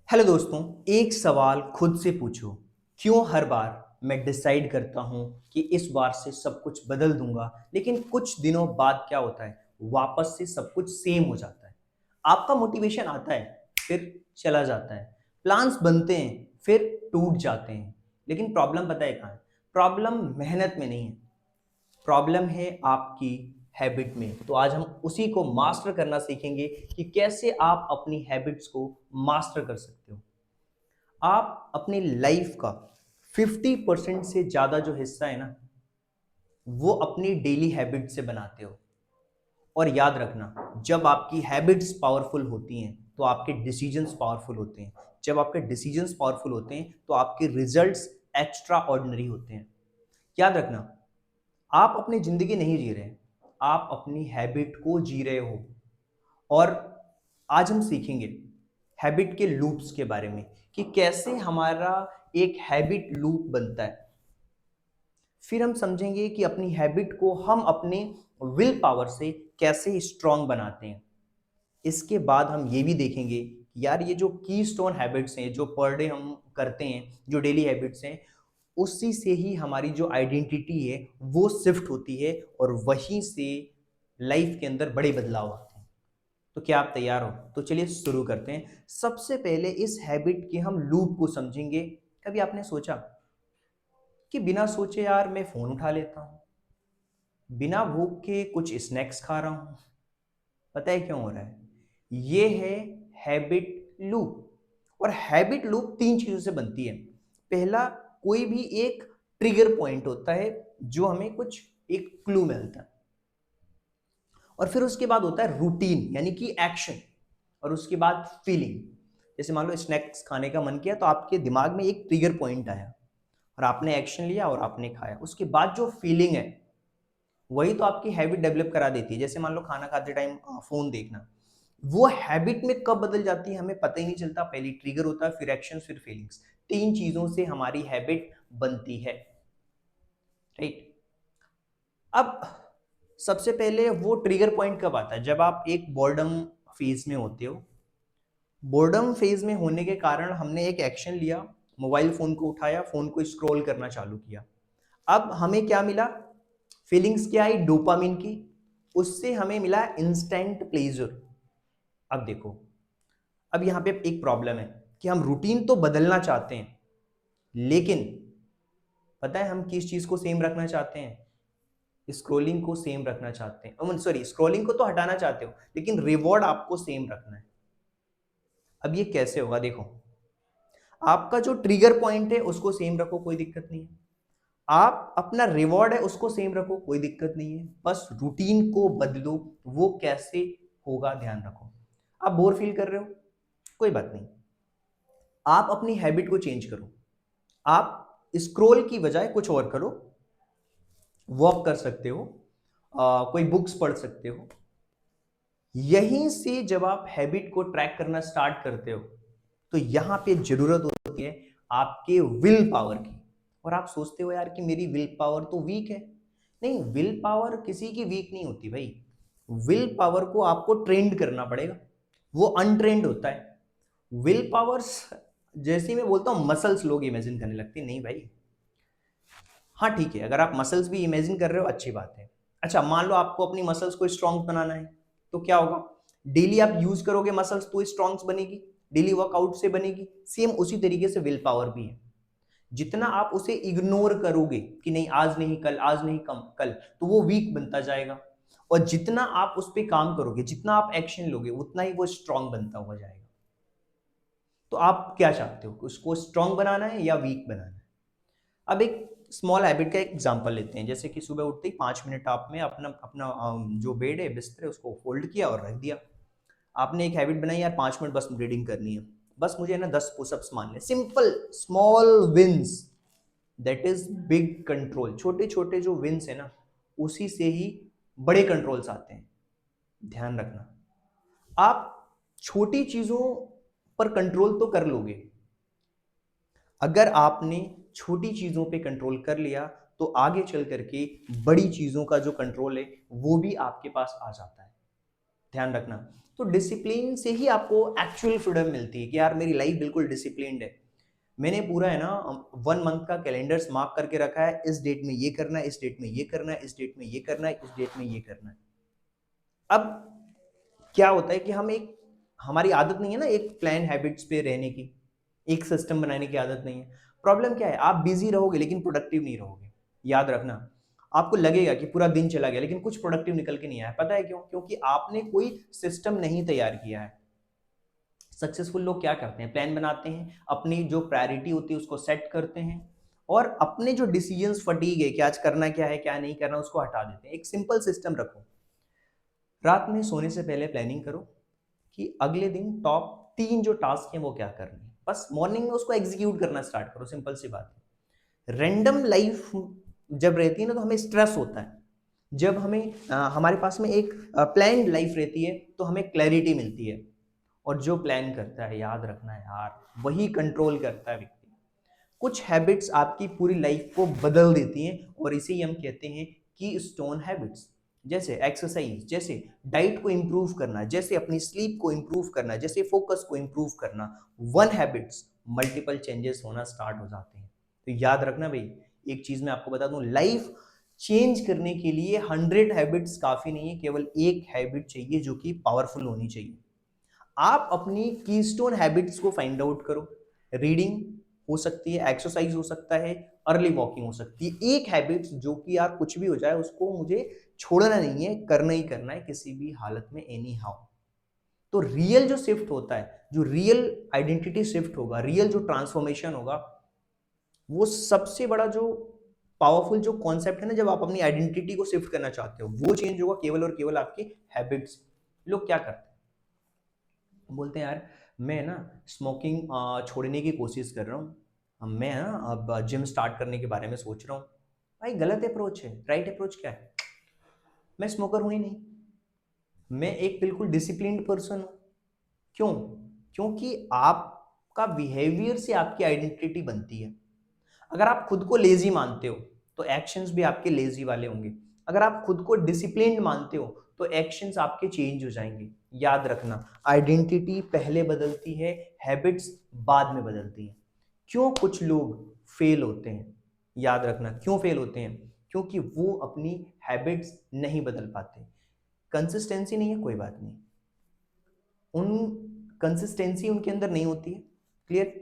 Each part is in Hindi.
हेलो दोस्तों। एक सवाल खुद से पूछो, क्यों हर बार मैं डिसाइड करता हूँ कि इस बार से सब कुछ बदल दूंगा, लेकिन कुछ दिनों बाद क्या होता है, वापस से सब कुछ सेम हो जाता है। आपका मोटिवेशन आता है, फिर चला जाता है। प्लान्स बनते हैं, फिर टूट जाते हैं। लेकिन प्रॉब्लम पता है कहाँ है? प्रॉब्लम मेहनत में नहीं है, प्रॉब्लम है आपकी हैबिट में। तो आज हम उसी को मास्टर करना सीखेंगे कि कैसे आप अपनी हैबिट्स को मास्टर कर सकते हो। आप अपनी लाइफ का 50% से ज़्यादा जो हिस्सा है ना, वो अपनी डेली हैबिट से बनाते हो। और याद रखना, जब आपकी हैबिट्स पावरफुल होती हैं तो आपके डिसीजंस पावरफुल होते हैं। जब आपके डिसीजंस पावरफुल होते हैं तो आपके रिजल्ट्स एक्स्ट्रा ऑर्डिनरी होते हैं। याद रखना, आप अपनी जिंदगी नहीं जी रहे, आप अपनी हैबिट को जी रहे हो। और आज हम सीखेंगे हैबिट के लूप्स के बारे में कि कैसे हमारा एक हैबिट लूप बनता है। फिर हम समझेंगे कि अपनी हैबिट को हम अपने विल पावर से कैसे स्ट्रांग बनाते हैं। इसके बाद हम ये भी देखेंगे कि यार ये जो की स्टोन हैबिट्स हैं, जो पर डे हम करते हैं, जो डेली हैबिट्स हैं, उसी से ही हमारी जो आइडेंटिटी है वो शिफ्ट होती है और वहीं से लाइफ के अंदर बड़े बदलाव आते हैं। तो क्या आप तैयार हो? तो चलिए शुरू करते हैं। सबसे पहले इस हैबिट के हम लूप को समझेंगे। कभी आपने सोचा कि बिना सोचे यार मैं फोन उठा लेता हूँ, बिना भूख के कुछ स्नैक्स खा रहा हूँ? पता है क्यों हो रहा है? ये है हैबिट लूप। और हैबिट लूप तीन चीजों से बनती है। पहला, कोई भी एक ट्रिगर पॉइंट होता है जो हमें कुछ एक क्लू मिलता है। और फिर उसके बाद होता है रूटीन यानी कि एक्शन। और उसके बाद फीलिंग। जैसे मान लो स्नैक्स खाने का मन किया तो आपके दिमाग में एक ट्रिगर पॉइंट आया और आपने एक्शन लिया और आपने खाया। उसके बाद जो फीलिंग है वही तो आपकी हैबिट डेवलप करा देती है। जैसे मान लो खाना खाते टाइम फोन देखना, वो हैबिट में कब बदल जाती है हमें पता ही नहीं चलता। पहले ट्रिगर होता है, फिर एक्शन, फिर फीलिंग्स। तीन चीजों से हमारी हैबिट बनती है, राइट? अब सबसे पहले वो ट्रिगर पॉइंट कब आता है? जब आप एक बोर्डम फेज में होते हो। बोर्डम फेज में होने के कारण हमने एक एक्शन लिया, मोबाइल फोन को उठाया, फोन को स्क्रॉल करना चालू किया। अब हमें क्या मिला? फीलिंग्स क्या आई? डोपामिन की। उससे हमें मिला इंस्टेंट प्लेजर। अब देखो, अब यहां पे एक प्रॉब्लम है कि हम रूटीन तो बदलना चाहते हैं, लेकिन पता है हम किस चीज को सेम रखना चाहते हैं? स्क्रोलिंग को सेम रखना चाहते हैं। सॉरी, स्क्रोलिंग को तो हटाना चाहते हो, लेकिन रिवॉर्ड आपको सेम रखना है। अब ये कैसे होगा? देखो, आपका जो ट्रिगर पॉइंट है उसको सेम रखो, कोई दिक्कत नहीं है। आप अपना रिवॉर्ड है उसको सेम रखो, कोई दिक्कत नहीं है। बस रूटीन को बदलो। वो कैसे होगा ध्यान रखो। आप बोर फील कर रहे हो, कोई बात नहीं, आप अपनी हैबिट को चेंज करो। आप स्क्रोल की बजाय कुछ और करो। वॉक कर सकते हो, कोई बुक्स पढ़ सकते हो। यहीं से जब आप हैबिट को ट्रैक करना स्टार्ट करते हो तो यहां पे जरूरत होती है आपके विल पावर की। और आप सोचते हो यार कि मेरी विल पावर तो वीक है। नहीं, विल पावर किसी की वीक नहीं होती भाई। विल पावर को आपको ट्रेंड करना पड़ेगा, वो अनट्रेंड होता है। विल पावर्स, जैसे ही मैं बोलता हूं मसल्स, लोग इमेजिन करने लगते हैं। नहीं भाई, हाँ ठीक है, अगर आप मसल्स भी इमेजिन कर रहे हो अच्छी बात है। अच्छा, मान लो आपको अपनी मसल्स को स्ट्रॉन्ग बनाना है, तो क्या होगा? डेली आप यूज करोगे मसल्स तो स्ट्रॉन्ग बनेगी, डेली वर्कआउट से बनेगी। सेम उसी तरीके से विल पावर भी है। जितना आप उसे इग्नोर करोगे कि नहीं आज नहीं कल, आज नहीं कम कल, तो वो वीक बनता जाएगा। और जितना आप उस पर काम करोगे, जितना आप एक्शन लोगे, उतना ही वो स्ट्रांग बनता हुआ जाएगा। तो आप क्या चाहते हो, उसको स्ट्रांग बनाना है या वीक बनाना है? अब एक स्मॉल हैबिट का एक एग्जांपल लेते हैं। जैसे कि सुबह उठते ही 5 मिनट आपने अपना अपना जो बेड है, बिस्तर है, उसको फोल्ड किया और रख दिया। आपने एक हैबिट बनाई, यार 5 मिनट बस रीडिंग करनी है, बस मुझे ना 10 पुशअप्स मारने। Simple small wins, that is big control. छोटे छोटे जो विंस है ना, उसी से ही बड़े कंट्रोल्स आते हैं। ध्यान रखना, आप छोटी चीजों पर कंट्रोल तो कर लोगे। अगर आपने छोटी चीजों पे कंट्रोल कर लिया तो आगे चल करके बड़ी चीजों का जो कंट्रोल है वो भी आपके पास आ जाता है। ध्यान रखना। तो डिसिप्लिन से ही आपको एक्चुअल फ्रीडम मिलती है कि यार मेरी लाइफ बिल्कुल डिसिप्लिन्ड है। मैंने पूरा है ना 1 मंथ का कैलेंडर्स मार्क करके रखा है, इस डेट में ये करना है, इस डेट में ये करना है, इस डेट में ये करना है, इस डेट में ये करना है। अब क्या होता है कि हम एक हमारी आदत नहीं है ना एक प्लान हैबिट्स पे रहने की, एक सिस्टम बनाने की आदत नहीं है। प्रॉब्लम क्या है, आप बिजी रहोगे लेकिन प्रोडक्टिव नहीं रहोगे। याद रखना, आपको लगेगा कि पूरा दिन चला गया लेकिन कुछ प्रोडक्टिव निकल के नहीं आया। पता है क्यों? क्योंकि आपने कोई सिस्टम नहीं तैयार किया है। सक्सेसफुल लोग क्या करते हैं, प्लान बनाते हैं, अपनी जो प्रायोरिटी होती है उसको सेट करते हैं और अपने जो डिसीजंस फटीग है कि आज करना क्या है क्या नहीं करना उसको हटा देते हैं। एक सिंपल सिस्टम रखो, रात में सोने से पहले प्लानिंग करो कि अगले दिन टॉप 3 जो टास्क हैं वो क्या करने हैं। बस मॉर्निंग में उसको एग्जीक्यूट करना स्टार्ट करो, सिंपल सी बात है। रैंडम लाइफ जब रहती है ना तो हमें स्ट्रेस होता है। जब हमें हमारे पास में एक प्लान्ड लाइफ रहती है तो हमें क्लैरिटी मिलती है। और जो प्लान करता है, याद रखना है यार, वही कंट्रोल करता है व्यक्ति। कुछ हैबिट्स आपकी पूरी लाइफ को बदल देती हैं और इसे ही हम कहते हैं की स्टोन हैबिट्स। जैसे एक्सरसाइज, जैसे डाइट को इंप्रूव करना, जैसे अपनी स्लीप को इंप्रूव करना, जैसे फोकस को इंप्रूव करना। वन हैबिट्स मल्टीपल चेंजेस होना स्टार्ट हो जाते हैं। तो याद रखना भाई, एक चीज मैं आपको बता दूं, लाइफ चेंज करने के लिए 100 हैबिट्स काफी नहीं है, केवल एक हैबिट चाहिए जो कि पावरफुल होनी चाहिए। आप अपनी कीस्टोन हैबिट्स को फाइंड आउट करो। रीडिंग हो सकती है, एक्सरसाइज हो सकता है, अर्ली वॉकिंग हो सकती है। एक हैबिट्स जो कि यार कुछ भी हो जाए उसको मुझे छोड़ना नहीं है, करना ही करना है किसी भी हालत में, एनी हाउ। तो रियल जो शिफ्ट होता है, जो रियल आइडेंटिटी शिफ्ट होगा, रियल जो ट्रांसफॉर्मेशन होगा, वो सबसे बड़ा जो पावरफुल जो कॉन्सेप्ट है ना, जब आप अपनी आइडेंटिटी को शिफ्ट करना चाहते हो, वो चेंज होगा केवल और केवल आपके हैबिट्स। लोग क्या करते हैं, बोलते हैं यार मैं ना स्मोकिंग छोड़ने की कोशिश कर रहा हूँ, मैं ना अब जिम स्टार्ट करने के बारे में सोच रहा हूँ। भाई गलत अप्रोच है। राइट अप्रोच क्या है? मैं स्मोकर हूँ ही नहीं, मैं एक बिल्कुल डिसिप्लिन्ड पर्सन हूँ। क्यों? क्योंकि आपका बिहेवियर से आपकी आइडेंटिटी बनती है। अगर आप खुद को लेजी मानते हो तो एक्शंस भी आपके लेजी वाले होंगे। अगर आप खुद को डिसिप्लिन्ड मानते हो तो एक्शंस आपके चेंज हो जाएंगे। याद रखना, आइडेंटिटी पहले बदलती है, हैबिट्स बाद में बदलती हैं। क्यों कुछ लोग फेल होते हैं? याद रखना, क्यों फेल होते हैं? क्योंकि वो अपनी हैबिट्स नहीं बदल पाते। कंसिस्टेंसी नहीं है, कोई बात नहीं, उन कंसिस्टेंसी उनके अंदर नहीं होती है। क्लियर?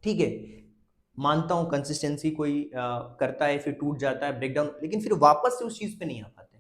ठीक है, मानता हूं कंसिस्टेंसी कोई करता है फिर टूट जाता है, ब्रेकडाउन, लेकिन फिर वापस से उस चीज पे नहीं आ पाते।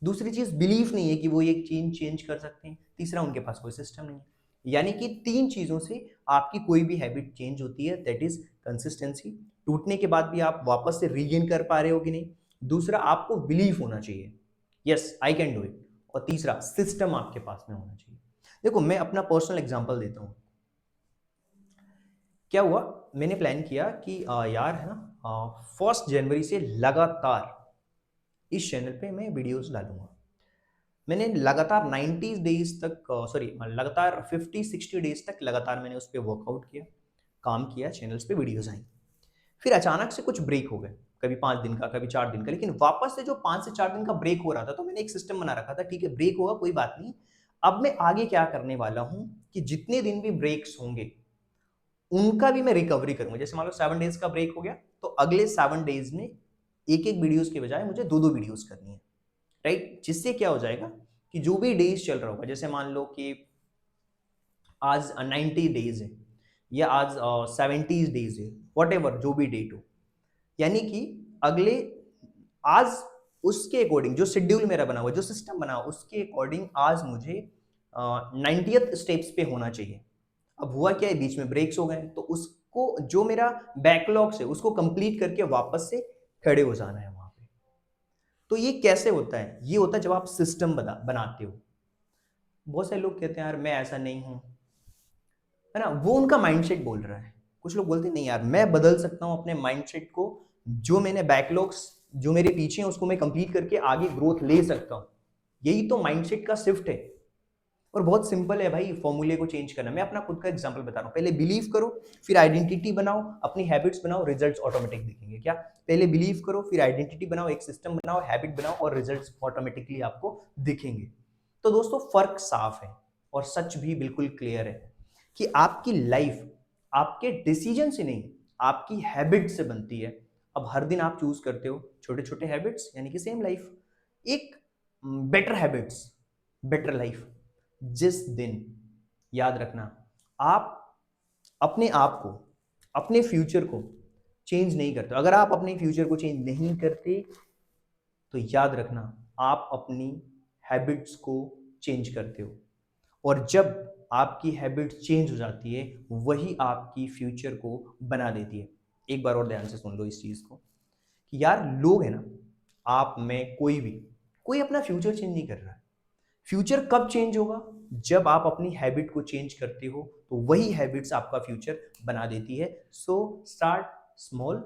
दूसरी चीज, बिलीफ नहीं है कि वो एक चीज चेंज कर सकते हैं। तीसरा, उनके पास कोई सिस्टम नहीं है। यानी कि 3 चीजों से आपकी कोई भी हैबिट चेंज होती है, दैट इज कंसिस्टेंसी। टूटने के बाद भी आप वापस से रीगेन कर पा रहे हो कि नहीं। दूसरा, आपको बिलीफ होना चाहिए, yes I can do it. और तीसरा, सिस्टम आपके पास में होना चाहिए। देखो मैं अपना पर्सनल एग्जांपल देता हूं। क्या हुआ, मैंने प्लान किया कि यार है ना 1 जनवरी से लगातार इस चैनल पे मैं वीडियोस डालूंगा। मैंने लगातार 90 डेज तक, सॉरी लगातार 50-60 डेज तक लगातार मैंने उस पर वर्कआउट किया, काम किया, चैनल्स पे वीडियोस आई। फिर अचानक से कुछ ब्रेक हो गए, कभी 5 दिन का, कभी 4 दिन का। लेकिन वापस से जो 5 से 4 दिन का ब्रेक हो रहा था तो मैंने एक सिस्टम बना रखा था, ठीक है ब्रेक होगा कोई बात नहीं, अब मैं आगे क्या करने वाला हूं कि जितने दिन भी ब्रेक्स होंगे उनका भी मैं रिकवरी करूंगा। जैसे मान लो 7 डेज का ब्रेक हो गया तो अगले 7 डेज में एक एक वीडियोस के बजाय मुझे 2-2 वीडियोस करनी है। राइट? जिससे क्या हो जाएगा कि जो भी डेज चल रहा होगा, जैसे मान लो कि आज 90 डेज है या आज 70 डेज है, वट एवर जो भी डेट हो, यानी कि अगले आज उसके अकॉर्डिंग जो शेड्यूल मेरा बना हुआ, जो सिस्टम बना हुआ, उसके अकॉर्डिंग आज मुझे 90th स्टेप्स पे होना चाहिए। अब हुआ क्या है, बीच में ब्रेक्स हो गए तो उसको जो मेरा बैकलॉग्स है उसको कंप्लीट करके वापस से खड़े हो जाना है वहां पे। तो ये कैसे होता है? ये होता है जब आप सिस्टम बनाते हो। बहुत सारे लोग कहते हैं यार मैं ऐसा नहीं हूं, है ना, वो उनका माइंडसेट बोल रहा है। कुछ लोग बोलते हैं नहीं यार मैं बदल सकता हूं अपने माइंडसेट को, जो मैंने बैकलॉग्स जो मेरे पीछे हैं उसको मैं कंप्लीट करके आगे ग्रोथ ले सकता हूं। यही तो माइंडसेट का शिफ्ट है। और बहुत सिंपल है भाई फॉर्मूले को चेंज करना। मैं अपना खुद का एग्जांपल बता रहा हूं। पहले बिलीव करो, फिर आइडेंटिटी बनाओ, अपनी हैबिट्स बनाओ, रिजल्ट्स ऑटोमेटिक दिखेंगे। क्या? पहले बिलीव करो, फिर आइडेंटिटी बनाओ, एक सिस्टम बनाओ, हैबिट बनाओ और रिजल्ट्स ऑटोमेटिकली आपको दिखेंगे। तो दोस्तों फर्क साफ है और सच भी बिल्कुल क्लियर है कि आपकी लाइफ आपके डिसीजन से नहीं, आपकी हैबिट से बनती है। अब हर दिन आप चूज करते हो छोटे छोटे हैबिट्स, यानी कि सेम लाइफ, एक बेटर हैबिट्स, बेटर लाइफ। जिस दिन, याद रखना, आप अपने आप को, अपने फ्यूचर को चेंज नहीं करते, अगर आप अपने फ्यूचर को चेंज नहीं करते, तो याद रखना आप अपनी हैबिट्स को चेंज करते हो। और जब आपकी हैबिट चेंज हो जाती है, वही आपकी फ्यूचर को बना देती है। एक बार और ध्यान से सुन लो इस चीज को कि यार लोग है ना, आप में कोई भी, कोई अपना फ्यूचर चेंज नहीं कर रहा है। फ्यूचर कब चेंज होगा? जब आप अपनी हैबिट को चेंज करते हो, तो वही हैबिट्स आपका फ्यूचर बना देती है। So start small,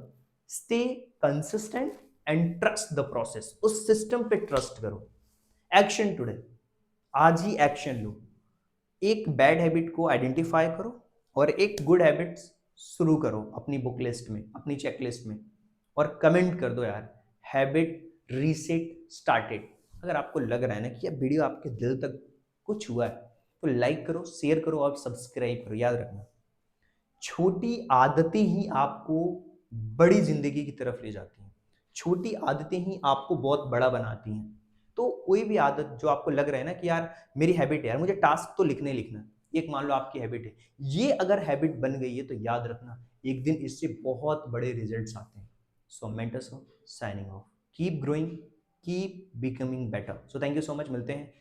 stay consistent and trust the process. उस सिस्टम पे ट्रस्ट करो। एक्शन टुडे, आज ही एक्शन लो। एक बैड हैबिट को आइडेंटिफाई करो और एक गुड हैबिट शुरू करो अपनी बुक लिस्ट में, अपनी चेकलिस्ट में, और कमेंट कर दो यार, हैबिट रीसेट स्टार्टेड। अगर आपको लग रहा है ना कि यह वीडियो आपके दिल तक कुछ हुआ है, तो लाइक करो, शेयर करो और सब्सक्राइब करो। याद रखना, छोटी आदतें ही आपको बड़ी जिंदगी की तरफ ले जाती हैं। छोटी आदतें ही आपको बहुत बड़ा बनाती हैं। तो कोई भी आदत जो आपको लग रहा है ना कि यार मेरी हैबिट है यार, मुझे टास्क तो लिखने लिखना है, एक मान लो आपकी हैबिट है, ये अगर हैबिट बन गई है, तो याद रखना एक दिन इससे बहुत बड़े रिजल्ट्स आते हैं। So mentors signing off, keep growing, keep becoming better. So thank you so much, मिलते हैं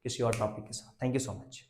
किसी और टॉपिक के साथ। Thank you so much.